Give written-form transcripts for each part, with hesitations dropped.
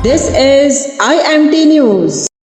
This is IMT News.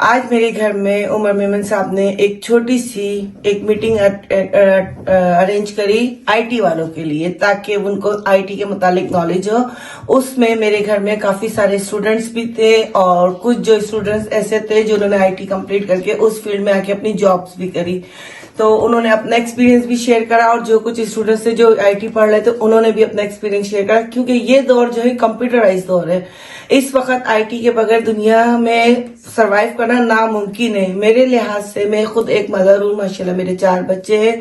آج میرے گھر میں عمر میمن صاحب نے ایک چھوٹی سی ایک میٹنگ ارینج کری آئی ٹی والوں کے لیے تاکہ ان کو آئی ٹی کے متعلق نالج ہو. اس میں میرے گھر میں کافی سارے اسٹوڈنٹس بھی تھے اور کچھ جو اسٹوڈنٹس ایسے تھے جنہوں نے آئی ٹی کمپلیٹ کر کے اس فیلڈ میں آ کے اپنی جابس بھی کری. تو انہوں نے اپنا ایکسپیرینس بھی شیئر کرا اور جو کچھ اسٹوڈنٹس تھے جو آئی ٹی پڑھ رہے تھے انہوں نے بھی اپنا ایکسپیرینس شیئر کرا کیونکہ یہ دور جو ہے کمپیوٹرائز دور ہے. اس وقت آئی ٹی کے بغیر دنیا میں سروائیو کرنا ناممکن ہے. میرے لحاظ سے میں خود ایک مدر ہوں, ماشاءاللہ میرے 4 بچے ہیں.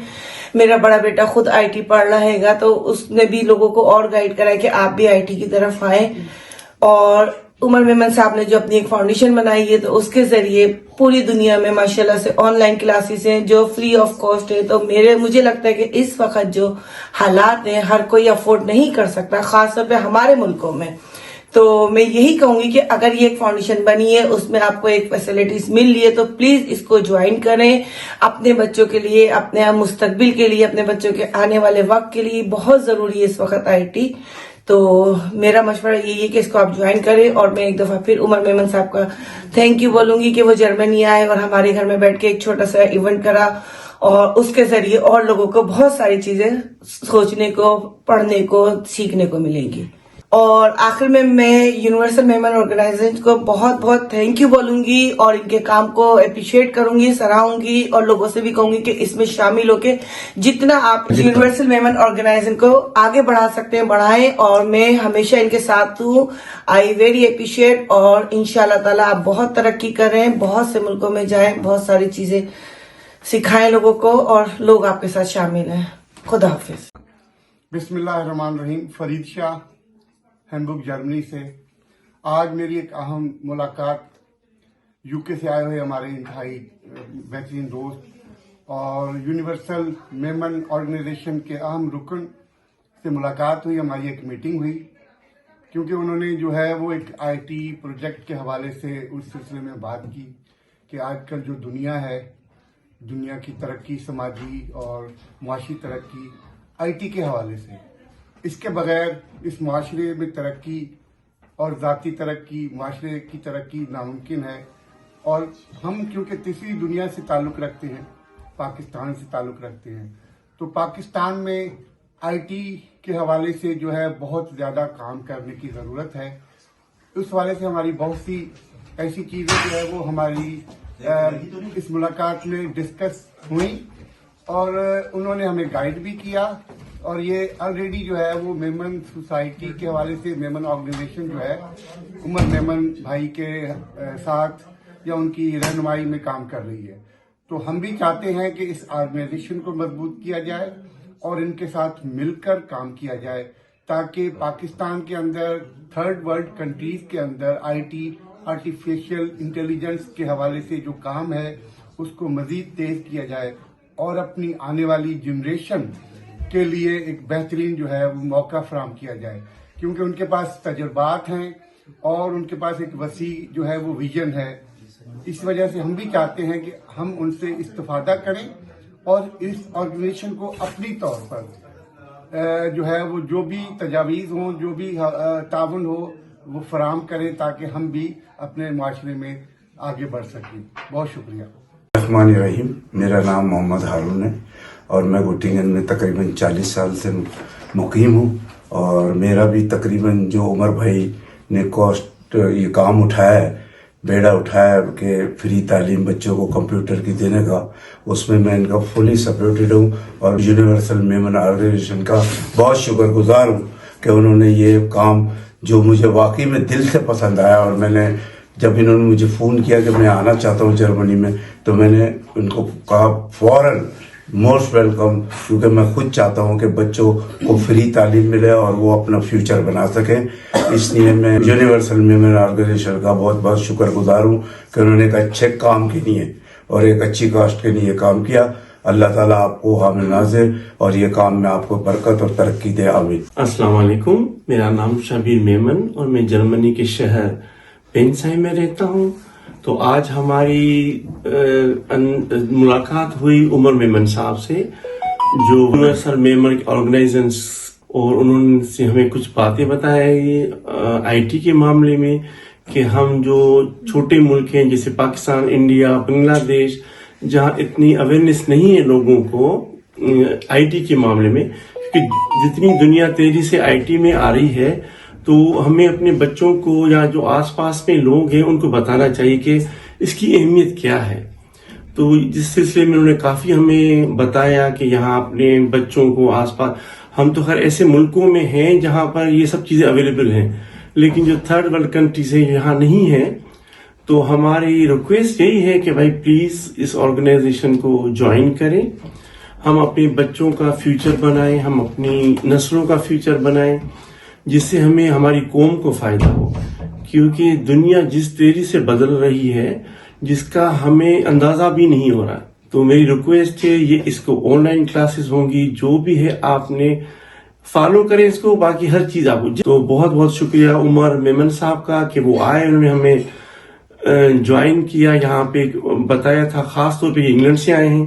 میرا بڑا بیٹا خود آئی ٹی پڑھ رہا ہے گا تو اس نے بھی لوگوں کو اور گائیڈ کرا کہ آپ بھی آئی ٹی کی طرف آئیں. اور عمر میمن صاحب نے جو اپنی ایک فاؤنڈیشن بنائی ہے تو اس کے ذریعے پوری دنیا میں ماشاءاللہ سے آن لائن کلاسز ہیں جو فری آف کاسٹ ہے. تو مجھے لگتا ہے کہ اس وقت جو حالات ہیں ہر کوئی افورڈ نہیں کر سکتا, خاص طور پہ ہمارے ملکوں میں. تو میں یہی کہوں گی کہ اگر یہ ایک فاؤنڈیشن بنی ہے اس میں آپ کو ایک فیسلٹیز مل رہی ہے تو پلیز اس کو جوائن کریں. اپنے بچوں کے لیے, اپنے مستقبل کے لیے, اپنے بچوں کے آنے والے وقت کے لیے بہت ضروری ہے اس وقت آئی ٹی. تو میرا مشورہ یہی ہے کہ اس کو آپ جوائن کریں. اور میں ایک دفعہ پھر عمر میمن صاحب کا تھینک یو بولوں گی کہ وہ جرمنی آئے اور ہمارے گھر میں بیٹھ کے ایک چھوٹا سا ایونٹ کرا اور اس کے ذریعے اور لوگوں کو بہت ساری چیزیں سوچنے کو, پڑھنے کو, سیکھنے کو ملیں گی. اور آخر میں یونیورسل میمن آرگنائزیشن کو بہت بہت تھینک یو بولوں گی اور ان کے کام کو اپریشیٹ کروں گی, سراہوں گی اور لوگوں سے بھی کہوں گی کہ اس میں شامل ہو کے جتنا آپ یونیورسل میمن آرگنائزیشن کو آگے بڑھا سکتے ہیں بڑھائیں. اور میں ہمیشہ ان کے ساتھ ہوں. آئی ویری اپریشیٹ اور انشاءاللہ تعالیٰ آپ بہت ترقی کریں, بہت سے ملکوں میں جائیں, بہت ساری چیزیں سکھائیں لوگوں کو اور لوگ آپ کے ساتھ شامل ہیں. خدا حافظ. بسم اللہ الرحمن الرحیم. فرید شاہ, ہیمبرگ جرمنی سے. آج میری ایک اہم ملاقات یو کے سے آئے ہوئے ہمارے انتہائی بہترین دوست اور یونیورسل میمن آرگنائزیشن کے اہم رکن سے ملاقات ہوئی. ہماری ایک میٹنگ ہوئی کیونکہ انہوں نے جو ہے وہ ایک آئی ٹی پروجیکٹ کے حوالے سے اس سلسلے میں بات کی کہ آج کل جو دنیا ہے, دنیا کی ترقی, سماجی اور معاشی ترقی آئی ٹی کے حوالے سے. اس کے بغیر اس معاشرے میں ترقی اور ذاتی ترقی, معاشرے کی ترقی ناممکن ہے. اور ہم کیونکہ تیسری دنیا سے تعلق رکھتے ہیں, پاکستان سے تعلق رکھتے ہیں, تو پاکستان میں آئی ٹی کے حوالے سے جو ہے بہت زیادہ کام کرنے کی ضرورت ہے. اس حوالے سے ہماری بہت سی ایسی چیزیں جو ہے وہ ہماری اس ملاقات میں ڈسکس ہوئی اور انہوں نے ہمیں گائیڈ بھی کیا. اور یہ آلریڈی جو ہے وہ میمن سوسائٹی کے حوالے سے میمن آرگنائزیشن جو ہے عمر میمن بھائی کے ساتھ یا ان کی رہنمائی میں کام کر رہی ہے. تو ہم بھی چاہتے ہیں کہ اس آرگنائزیشن کو مضبوط کیا جائے اور ان کے ساتھ مل کر کام کیا جائے تاکہ پاکستان کے اندر, تھرڈ ورلڈ کنٹریز کے اندر آئی ٹی, آرٹیفیشل انٹیلیجنس کے حوالے سے جو کام ہے اس کو مزید تیز کیا جائے اور اپنی آنے والی جنریشن کے لیے ایک بہترین جو ہے وہ موقع فراہم کیا جائے کیونکہ ان کے پاس تجربات ہیں اور ان کے پاس ایک وسیع جو ہے وہ ویژن ہے. اس وجہ سے ہم بھی چاہتے ہیں کہ ہم ان سے استفادہ کریں اور اس آرگنائزیشن کو اپنی طور پر جو ہے وہ جو بھی تجاویز ہوں, جو بھی تعاون ہو وہ فراہم کریں تاکہ ہم بھی اپنے معاشرے میں آگے بڑھ سکیں. بہت شکریہ. الرحمن الرحیم. میرا نام محمد ہارون ہے اور میں گوٹینگن میں تقریباً 40 سال سے مقیم ہوں. اور میرا بھی تقریباً جو عمر بھائی نے کاسٹ یہ کام اٹھایا ہے, بیڑا اٹھایا کہ فری تعلیم بچوں کو کمپیوٹر کی دینے کا, اس میں میں ان کا فلی سپورٹڈ ہوں اور یونیورسل میمن آرگنائزیشن کا بہت شکر گزار ہوں کہ انہوں نے یہ کام جو مجھے واقعی میں دل سے پسند آیا. اور میں نے جب انہوں نے مجھے فون کیا کہ میں آنا چاہتا ہوں جرمنی میں تو میں نے ان کو کہا فوراً موسٹ ویلکم, کیونکہ میں خود چاہتا ہوں کہ بچوں کو فری تعلیم ملے اور وہ اپنا فیوچر بنا سکیں. اس لیے میں یونیورسل میمن آرگنائزیشن کا بہت بہت شکر گزار ہوں کہ انہوں نے ایک اچھے کام کے لیے اور ایک اچھی کاسٹ کے لیے کام کیا. اللہ تعالیٰ آپ کو حامل ناظر اور یہ کام میں آپ کو برکت اور ترقی دے. آمین. السلام علیکم. میرا نام شبیر میمن اور میں جرمنی کے شہر پینسائی میں رہتا ہوں. تو آج ہماری ملاقات ہوئی عمر میمن صاحب سے جو یونیورسل میمن آرگنائزیشن, اور انہوں نے ہمیں کچھ باتیں بتائی آئی ٹی کے معاملے میں کہ ہم جو چھوٹے ملک ہیں جیسے پاکستان، انڈیا، بنگلہ دیش، جہاں اتنی اویئرنیس نہیں ہے لوگوں کو آئی ٹی کے معاملے میں، کیونکہ جتنی دنیا تیزی سے آئی ٹی میں آ رہی ہے تو ہمیں اپنے بچوں کو یا جو آس پاس میں لوگ ہیں ان کو بتانا چاہیے کہ اس کی اہمیت کیا ہے. تو جس سلسلے میں انہوں نے کافی ہمیں بتایا کہ یہاں اپنے بچوں کو آس پاس، ہم تو خیر ایسے ملکوں میں ہیں جہاں پر یہ سب چیزیں اویلیبل ہیں، لیکن جو تھرڈ ورلڈ کنٹریز ہیں یہاں نہیں ہیں. تو ہماری ریکویسٹ یہی ہے کہ بھائی پلیز اس آرگنائزیشن کو جوائن کریں، ہم اپنے بچوں کا فیوچر بنائیں، ہم اپنی نسلوں کا فیوچر بنائیں، جس سے ہمیں ہماری قوم کو فائدہ ہو. کیونکہ دنیا جس تیزی سے بدل رہی ہے جس کا ہمیں اندازہ بھی نہیں ہو رہا. تو میری ریکویسٹ ہے یہ اس کو آن لائن کلاسز ہوں گی، جو بھی ہے آپ نے فالو کریں اس کو، باقی ہر چیز آپ کو. تو بہت بہت شکریہ عمر میمن صاحب کا کہ وہ آئے، انہوں نے ہمیں جوائن کیا، یہاں پہ بتایا تھا. خاص طور پہ یہ انگلینڈ سے آئے ہیں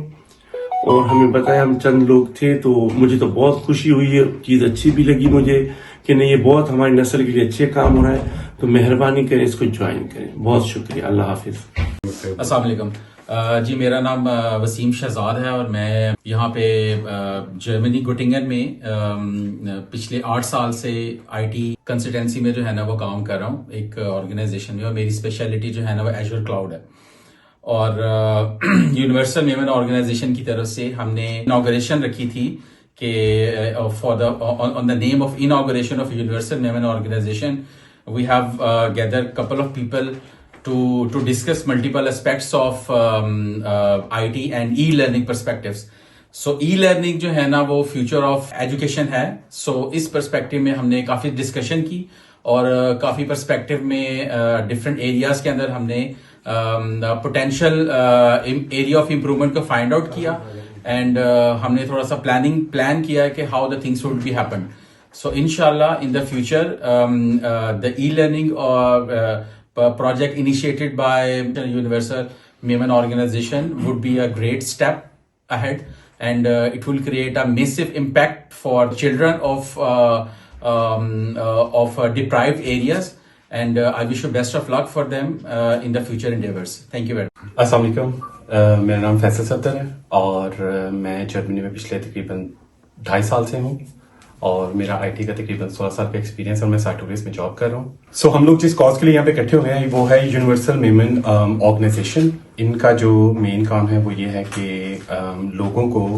اور ہمیں بتایا، ہم چند لوگ تھے. تو مجھے تو بہت خوشی ہوئی ہے، چیز اچھی بھی لگی مجھے کہ نہیں یہ بہت ہماری نسل کے لیے اچھے کام ہو رہا ہے. تو مہربانی کریں اس کو جوائن کریں. بہت شکریہ. اللہ حافظ. السلام علیکم. جی میرا نام وسیم شہزاد ہے اور میں یہاں پہ جرمنی گوٹنگن میں پچھلے 8 سال سے آئی ٹی کنسلٹنسی میں جو ہے نا وہ کام کر رہا ہوں ایک آرگنائزیشن میں، اور میری اسپیشلٹی جو ہے نا وہ ایجور کلاؤڈ ہے. اور یونیورسل میمن آرگنائزیشن کی طرف سے ہم نے اناگوریشن رکھی تھی کہ on the name of inauguration of universal Memon organization we have gather couple of people to discuss multiple aspects of IT and e-learning perspectives. So e-learning جو ہے نا وہ future of education ہے. So اس perspective میں ہم نے کافی discussion کی اور کافی perspective میں different areas کے اندر ہم نے potential area of improvement کو find out کیا and ہم نے تھوڑا سا plan کیا کہ how the things would be happen. So inshallah in the future the e-learning project initiated by Universal Women Organization would be a great step ahead, and it will create a massive impact for children of deprived areas, and I wish you best of luck for them in the future endeavors. Thank you very much. السلام علیکم. میرا نام فیصل صفدر ہے اور میں جرمنی میں پچھلے تقریباً 2.5 سال سے ہوں اور میرا آئی ٹی کا تقریباً 16 سال کا ایکسپیرینس ہے اور میں سائٹوریس میں جاب کر رہا ہوں. سو ہم لوگ جس کاز کے لیے یہاں پہ اکٹھے ہوئے ہیں وہ ہے یونیورسل میمن آرگنائزیشن. ان کا جو مین کام ہے وہ یہ ہے کہ لوگوں کو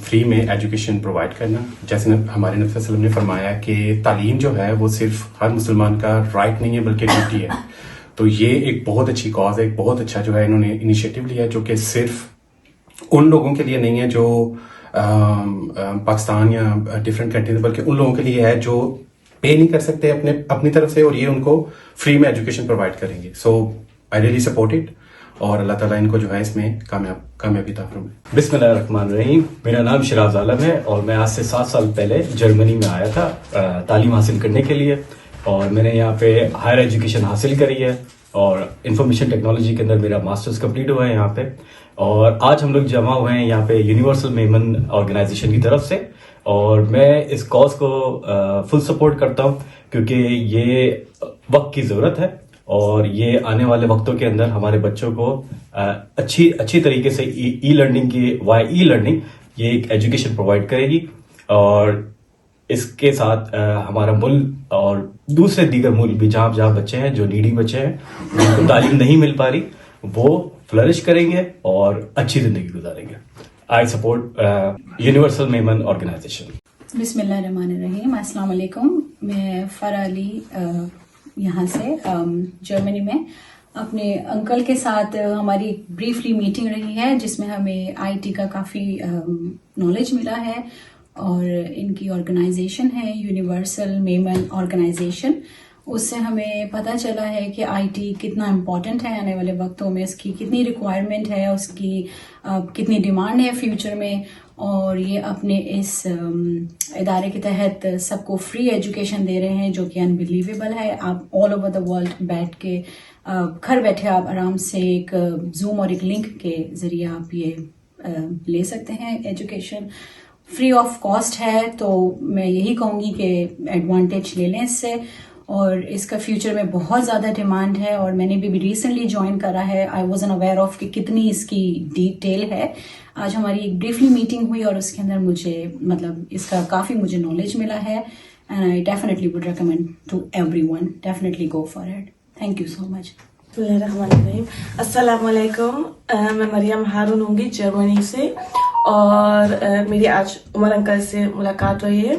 فری میں ایجوکیشن پرووائڈ کرنا. جیسے ہمارے نبی صلی اللہ علیہ وسلم نے فرمایا کہ تعلیم جو ہے وہ صرف ہر مسلمان کا رائٹ نہیں ہے بلکہ ڈیوٹی ہے. تو یہ ایک بہت اچھی کاز ہے، ایک بہت اچھا جو ہے انہوں نے انیشیٹو لیا ہے، جو کہ صرف ان لوگوں کے لیے نہیں ہے جو پاکستان یا ڈفرینٹ کنٹریز، بلکہ ان لوگوں کے لیے ہے جو پے نہیں کر سکتے اپنی طرف سے، اور یہ ان کو فری میں ایجوکیشن پرووائڈ کریں گے. سو آئی ریئلی سپورٹ اٹ اور اللہ تعالیٰ ان کو جو ہے اس میں کامیابی عطا فرمائے. بسم اللہ الرحمن الرحیم. میرا نام شراز عالم ہے اور میں آج سے 7 سال پہلے جرمنی میں آیا تھا تعلیم حاصل کرنے کے لیے، اور میں نے یہاں پہ ہائر ایجوکیشن حاصل کری ہے اور انفارمیشن ٹیکنالوجی کے اندر میرا ماسٹرز کمپلیٹ ہوا ہے یہاں پہ. اور آج ہم لوگ جمع ہوئے ہیں یہاں پہ یونیورسل میمن آرگنائزیشن کی طرف سے، اور میں اس کاز کو فل سپورٹ کرتا ہوں کیونکہ یہ وقت کی ضرورت ہے اور یہ آنے والے وقتوں کے اندر ہمارے بچوں کو اچھی طریقے سے ای لرننگ کی ای لرننگ یہ ایک ایجوکیشن پرووائڈ کرے گی. اور اس کے ساتھ ہمارا ملک اور دوسرے دیگر ملک بھی جہاں بچے ہیں جو نیڈی بچے ہیں جن کو تعلیم نہیں مل پا رہی وہ فلرش کریں گے اور اچھی زندگی گزاریں گے. I support universal Memon organisation. بسم اللہ الرحمن الرحیم. السلام علیکم. میں فرح علی یہاں سے جرمنی میں اپنے انکل کے ساتھ ہماری بریفلی میٹنگ رہی ہے جس میں ہمیں آئی ٹی کا کافی نالج ملا ہے، اور ان کی آرگنائزیشن ہے یونیورسل میمن آرگنائزیشن. اس سے ہمیں پتہ چلا ہے کہ آئی ٹی کتنا امپورٹنٹ ہے آنے والے وقتوں میں، اس کی کتنی ریکوائرمنٹ ہے، اس کی کتنی ڈیمانڈ ہے فیوچر میں. اور یہ اپنے اس ادارے کے تحت سب کو فری ایجوکیشن دے رہے ہیں جو کہ انبلیویبل ہے. آپ آل اوور دا ورلڈ بیٹھ کے گھر بیٹھے آپ آرام سے ایک زوم اور ایک لنک کے ذریعے آپ یہ لے سکتے ہیں. ایجوکیشن فری آف کاسٹ ہے، تو میں یہی کہوں گی کہ ایڈوانٹیج لے لیں اس سے. اور اس کا فیوچر میں بہت زیادہ ڈیمانڈ ہے، اور میں نے بھی ریسنٹلی جوائن کرا ہے. آئی واز اویئر آف کہ کتنی اس کی ڈیٹیل ہے. آج ہماری ایک بریفلی میٹنگ ہوئی اور اس کے اندر مجھے اس کا کافی مجھے نالج ملا ہے. And I definitely would recommend to everyone, definitely go for it. Thank you so much. بسم اللہ الرحمن الرحیم. السلام علیکم. میں مریم ہارون ہوں گی جرمنی سے، اور میری آج عمر انکل سے ملاقات ہوئی ہے،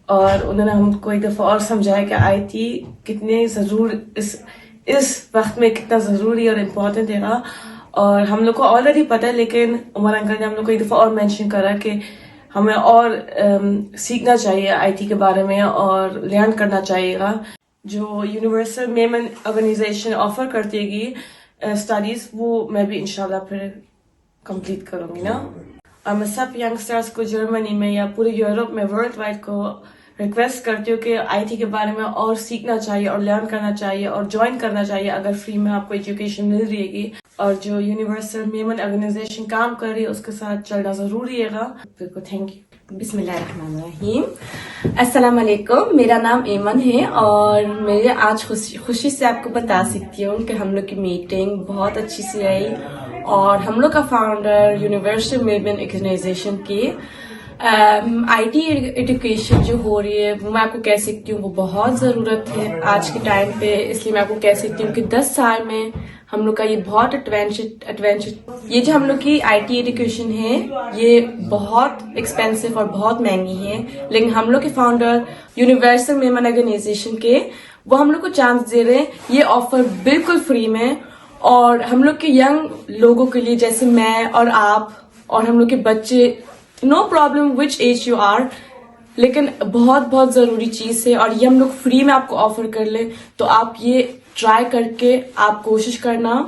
اور انہوں نے ہم کو ایک دفعہ اور سمجھایا کہ آئی ٹی کتنے اس وقت میں کتنا ضروری اور امپورٹنٹ ہے نا. اور ہم لوگ کو آلریڈی پتہ ہے، لیکن عمر انکل نے ہم لوگ کو ایک دفعہ اور مینشن کرا کہ ہمیں اور سیکھنا چاہیے آئی ٹی کے بارے میں اور لرن کرنا چاہیے گا. جو یونیورسل میمن آرگنائزیشن آفر کرتی گی اسٹڈیز، وہ میں بھی انشاءاللہ پھر کمپلیٹ کروں گی نا. اور میں سب ینگسٹرس کو جرمنی میں یا پورے یورپ میں ورلڈ وائڈ کو ریکویسٹ کرتی ہوں کہ آئی ٹی کے بارے میں اور سیکھنا چاہیے اور لرن کرنا چاہیے اور جوائن کرنا چاہیے اگر فری میں آپ کو ایجوکیشن مل رہی ہے گی. اور جو یونیورسل میمن آرگنائزیشن کام کر رہی ہے اس کے ساتھ چلنا ضروری ہے گا. بالکل. Thank you. بسم اللہ الرحمن الرحیم. السلام علیکم. میرا نام ایمن ہے، اور میں آج خوشی سے آپ کو بتا سکتی ہوں کہ ہم لوگ کی میٹنگ بہت اچھی سی رہی، اور ہم لوگ کا فاؤنڈر یونیورسل میمن آرگنائزیشن کی آئی ٹی ایجوکیشن جو ہو رہی ہے، وہ میں آپ کو کہہ سکتی ہوں وہ بہت ضرورت ہے آج کے ٹائم پہ. اس لیے میں آپ کو کہہ سکتی ہوں کہ 10 سال میں ہم لوگ کا یہ بہت ایڈوانس یہ جو ہم لوگ کی آئی ٹی ایجوکیشن ہے یہ بہت ایکسپینسو اور بہت مہنگی ہے. لیکن ہم لوگ کے فاؤنڈر یونیورسل میمن آرگنائزیشن کے وہ ہم لوگ کو چانس دے رہے ہیں. یہ آفر بالکل فری میں، اور ہم لوگ کے ینگ لوگوں کے لیے جیسے میں اور آپ اور ہم لوگ کے بچے، no problem which age you are, لیکن بہت بہت ضروری چیز ہے. اور یہ ہم لوگ فری میں آپ کو آفر کر لیں، تو آپ یہ ٹرائی کر کے آپ کوشش کرنا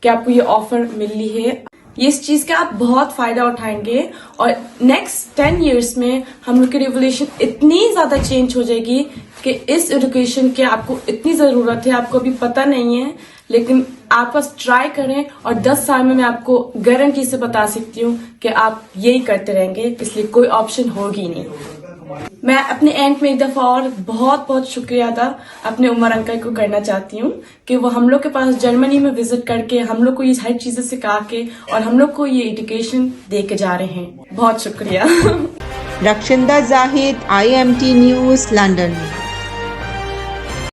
کہ آپ کو یہ آفر ملی ہے. یہ اس چیز کا آپ بہت فائدہ اٹھائیں گے، اور نیکسٹ 10 ایئرس میں ہم لوگ کی ریولیوشن اتنی زیادہ چینج ہو جائے گی کہ اس ایجوکیشن کی آپ کو اتنی ضرورت ہے، آپ کو ابھی پتہ نہیں ہے، لیکن آپ بس ٹرائی کریں. اور 10 سال میں آپ کو گارنٹی سے بتا سکتی ہوں کہ آپ یہی کرتے رہیں گے، اس لیے کوئی آپشن ہوگی نہیں. میں اپنے اینڈ میں ایک دفعہ اور بہت بہت شکریہ ادا اپنے عمر انکل کو کرنا چاہتی ہوں کہ وہ ہم لوگ کے پاس جرمنی میں وزٹ کر کے ہم لوگ کو یہ ہر چیزیں سکھا کے اور ہم لوگ کو یہ ایجوکیشن دے کے جا رہے ہیں. بہت شکریہ. رکشندہ زاہد، IMT نیوز، لندن.